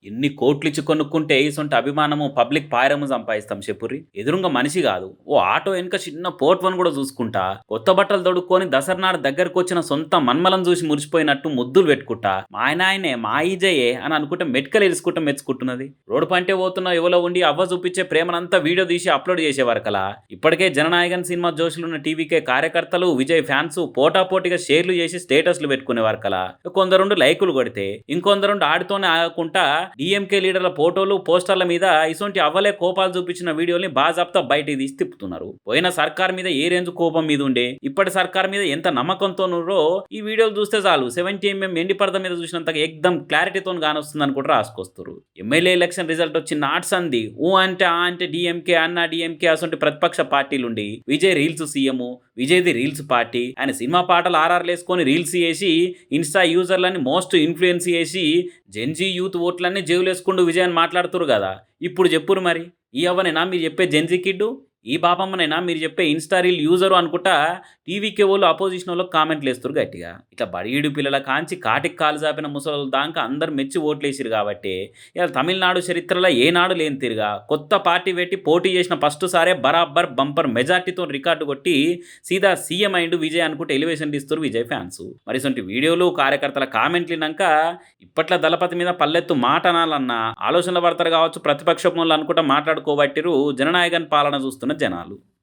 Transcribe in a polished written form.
ఎన్ని కోట్లిచ్చి కొనుక్కుంటే ఇసొంటి అభిమానము, పబ్లిక్ పాయరము సంపాదిస్తాం చెప్పుర్రి. ఎదురుంగా మనిషి గాదు. ఓ ఆటో ఎనక చిన్న పోర్ట్‌వన్ గూడా జూసుకుంటా, కొత్త బట్టలు తొడుక్కొని దసరా దగ్గరకొచ్చిన సొంత మన్మలను జూసి మురిసిపోయినట్టు ముద్దులు పెట్టుకుంటా, మా నాయనే, మా ఈజయే అని అనుకుంటే మెటికలేరుసుకుంటా మెచ్చుకుంటున్నది. రోడ్డు పంటే పోతున్న ఎవలో ఉండి అవ్వ చూపించే ప్రేమనంతా వీడియో తీసి అప్‌లోడ్ చేసే వరకలా, ఇప్పటికే 'జననాయకన్' సినిమా జోష్‌లున్న టీవీకే కార్యకర్తలు, విజయ్ ఫ్యాన్స్ పోటాపోటీగా షేర్లు చేసి స్టేటస్‌లు పెట్టుకునే వరకలా, కొందరుండి లైకులు కొడితే, ఇంకొందరుండి ఆడితోనే ఆగకుండా డీఎంకే లీడర్ల ఫోటోలు, పోస్టర్ల మీద ఇసొంటి అవ్వలే కోపాలు చూపించిన వీడియోల్ని బాజాప్తా బయటికి తీసి తిప్పుతున్నారు. పోయిన సర్కార్ మీద ఏ రేంజ్ కోపం మీద ఉండే, ఇప్పటి సర్కార్ మీద ఎంత నమ్మకంతోనుర్రో ఈ వీడియోలు చూస్తే చాలు 70mm ఎండి పరద మీద చూసినంతగా ఎక్దం క్లారిటీతో కానొస్తుందని కూడా రాసుకొస్తారు. ఎమ్మెల్యే ఎలక్షన్ రిజల్ట్ వచ్చి నాట్సంది ఊ అంటే ఆ అంటే డీఎంకే అన్న డీఎంకే అసొంటి ప్రతిపక్ష పార్టీలుండి విజయ్ రీల్స్ సీఎం, విజయ్ది రీల్స్ పార్టీ, ఆయన సినిమా పాటలు ఆర్ఆర్‌లేసుకొని రీల్స్ చేసి ఇన్‌స్టా యూజర్‌లని మోస్ట్ ఇన్‌ఫ్లుయెన్స్ చేసి జెన్‌జీ యూత్ ఓట్లన్నీ జేబులేసుకుంటూ విజయ్ అని మాట్లాడుతుర్రు గదా! ఇప్పుడు చెప్పుర్రి మరి. ఈ అవ్వనేనా మీరు చెప్పే జెన్‌జీ కిడ్డు? ఈ బాపమ్మనేనా మీరు చెప్పే ఇన్‌స్టా రీల్ యూజరు అనుకుంటా టీవీకే వోళ్ళు, అపోజిషనోళ్ళకి కామెంట్‌లేస్తుర్రు గట్టిగా. ఇట్లా బడీడు పిల్లల కాంచి కాటికి కాలు జాపిన ముసలోళ్ళ దాంకా అందరూ మెచ్చి ఓట్లేసిర్రు గాబట్టే ఇయాల తమిళనాడు చరిత్రలో ఏనాడు లేని తీరుగా కొత్త పార్టీ పెట్టి పోటీ చేసిన ఫస్ట్ సారే బరాబర్ బంపర్ మెజార్టీతోని రికార్డు కొట్టి సీదా సీఎం అయిండు విజయ్ అనుకుంటే ఎలివేషన్‌లు ఇస్తుర్రు విజయ్ ఫ్యాన్స్. మరి ఇసొంటి వీడియోలు, కార్యకర్తల కామెంట్లు ఇనంక ఇప్పట్ల దళపతి మీద పల్లెత్తు మాట అనాలన్న ఆలోచనలో పడతారు కావచ్చు ప్రతిపక్షమోళ్ళు అనుకుంటా మాట్లాడుకోబట్టిర్రు 'జననాయకన్' పాలన చూస్తున్న జనాలు.